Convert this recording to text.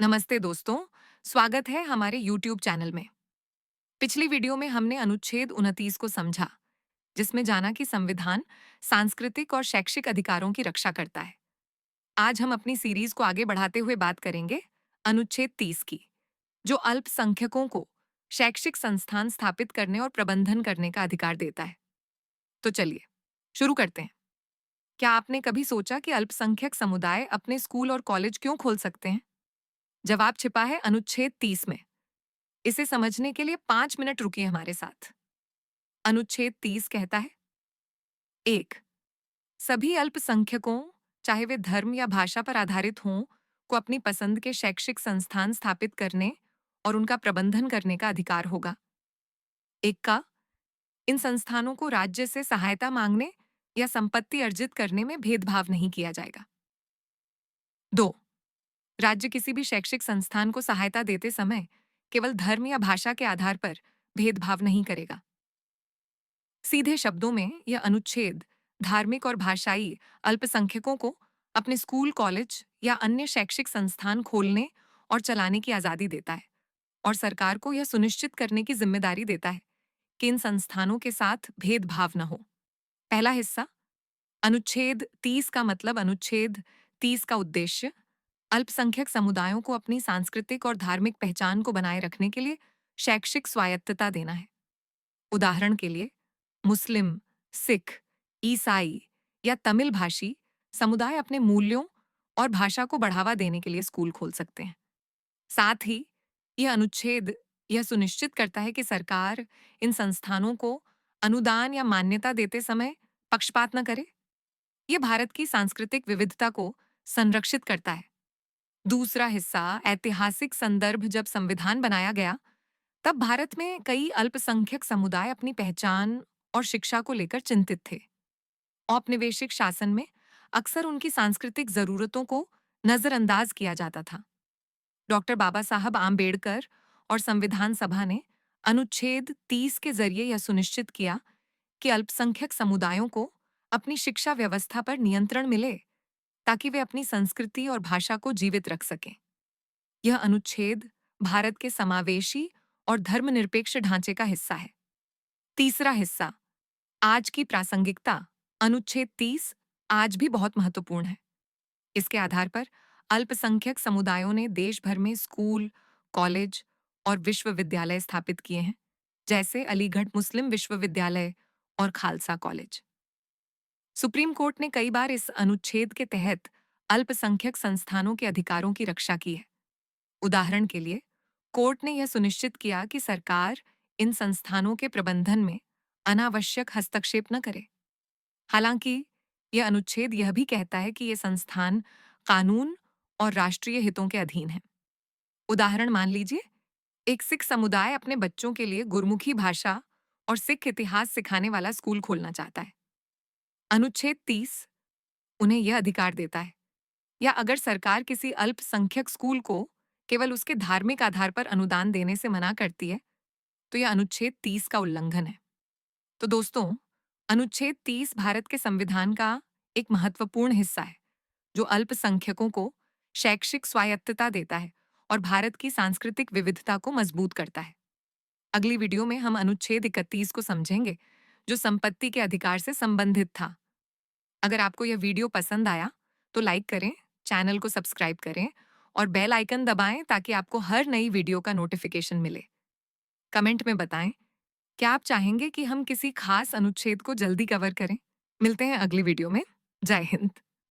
नमस्ते दोस्तों, स्वागत है हमारे YouTube चैनल में। पिछली वीडियो में हमने अनुच्छेद 29 को समझा, जिसमें जाना कि संविधान सांस्कृतिक और शैक्षिक अधिकारों की रक्षा करता है। आज हम अपनी सीरीज को आगे बढ़ाते हुए बात करेंगे अनुच्छेद 30 की, जो अल्पसंख्यकों को शैक्षिक संस्थान स्थापित करने और प्रबंधन करने का अधिकार देता है। तो चलिए, शुरू करते हैं। क्या आपने कभी सोचा कि अल्पसंख्यक समुदाय अपने स्कूल और कॉलेज क्यों खोल सकते हैं? जवाब छिपा है अनुच्छेद 30 में। इसे समझने के लिए 5 मिनट रुकिए हमारे साथ। अनुच्छेद 30 कहता है, 1, सभी अल्पसंख्यकों, चाहे वे धर्म या भाषा पर आधारित हों, को अपनी पसंद के शैक्षिक संस्थान स्थापित करने और उनका प्रबंधन करने का अधिकार होगा। 1 का, इन संस्थानों को राज्य से सहायता मांगने या संपत्ति अर्जित करने में भेदभाव नहीं किया जाएगा। 2, राज्य किसी भी शैक्षिक संस्थान को सहायता देते समय केवल धर्म या भाषा के आधार पर भेदभाव नहीं करेगा। सीधे शब्दों में यह अनुच्छेद धार्मिक और भाषाई अल्पसंख्यकों को अपने स्कूल, कॉलेज या अन्य शैक्षिक संस्थान खोलने और चलाने की आजादी देता है और सरकार को यह सुनिश्चित करने की जिम्मेदारी देता है कि इन संस्थानों के साथ भेदभाव न हो। पहला हिस्सा, अनुच्छेद 30 का मतलब अनुच्छेद 30 का उद्देश्य अल्पसंख्यक समुदायों को अपनी सांस्कृतिक और धार्मिक पहचान को बनाए रखने के लिए शैक्षिक स्वायत्तता देना है। उदाहरण के लिए, मुस्लिम, सिख, ईसाई या तमिल भाषी समुदाय अपने मूल्यों और भाषा को बढ़ावा देने के लिए स्कूल खोल सकते हैं। साथ ही यह अनुच्छेद यह सुनिश्चित करता है कि सरकार इन संस्थानों को अनुदान या मान्यता देते समय पक्षपात न करे। यह भारत की सांस्कृतिक विविधता को संरक्षित करता है। दूसरा हिस्सा, ऐतिहासिक संदर्भ, जब संविधान बनाया गया तब भारत में कई अल्पसंख्यक समुदाय अपनी पहचान और शिक्षा को लेकर चिंतित थे। औपनिवेशिक शासन में अक्सर उनकी सांस्कृतिक जरूरतों को नजरअंदाज किया जाता था। डॉक्टर बाबा साहब आम्बेडकर और संविधान सभा ने अनुच्छेद 30 के जरिए यह सुनिश्चित किया कि अल्पसंख्यक समुदायों को अपनी शिक्षा व्यवस्था पर नियंत्रण मिले, ताकि वे अपनी संस्कृति और भाषा को जीवित रख सकें। यह अनुच्छेद भारत के समावेशी और धर्मनिरपेक्ष ढांचे का हिस्सा है। तीसरा हिस्सा, आज की प्रासंगिकता। अनुच्छेद 30 आज भी बहुत महत्वपूर्ण है। इसके आधार पर अल्पसंख्यक समुदायों ने देश भर में स्कूल, कॉलेज और विश्वविद्यालय स्थापित किए हैं, जैसे अलीगढ़ मुस्लिम विश्वविद्यालय और खालसा कॉलेज। सुप्रीम कोर्ट ने कई बार इस अनुच्छेद के तहत अल्पसंख्यक संस्थानों के अधिकारों की रक्षा की है। उदाहरण के लिए, कोर्ट ने यह सुनिश्चित किया कि सरकार इन संस्थानों के प्रबंधन में अनावश्यक हस्तक्षेप न करे। हालांकि यह अनुच्छेद यह भी कहता है कि ये संस्थान कानून और राष्ट्रीय हितों के अधीन हैं। उदाहरण मान लीजिए, एक सिख समुदाय अपने बच्चों के लिए गुरमुखी भाषा और सिख इतिहास सिखाने वाला स्कूल खोलना चाहता है। अनुच्छेद 30 उन्हें यह अधिकार देता है। या अगर सरकार किसी अल्पसंख्यक स्कूल को केवल उसके धार्मिक आधार पर अनुदान देने से मना करती है, तो यह अनुच्छेद 30 का उल्लंघन है। तो दोस्तों, अनुच्छेद 30 भारत के संविधान का एक महत्वपूर्ण हिस्सा है, जो अल्पसंख्यकों को शैक्षिक स्वायत्तता देता है और भारत की सांस्कृतिक विविधता को मजबूत करता है। अगली वीडियो में हम अनुच्छेद 31 को समझेंगे, जो संपत्ति के अधिकार से संबंधित था। अगर आपको यह वीडियो पसंद आया तो लाइक करें, चैनल को सब्सक्राइब करें और बेल आइकन दबाएं ताकि आपको हर नई वीडियो का नोटिफिकेशन मिले। कमेंट में बताएं, क्या आप चाहेंगे कि हम किसी खास अनुच्छेद को जल्दी कवर करें? मिलते हैं अगली वीडियो में। जय हिंद।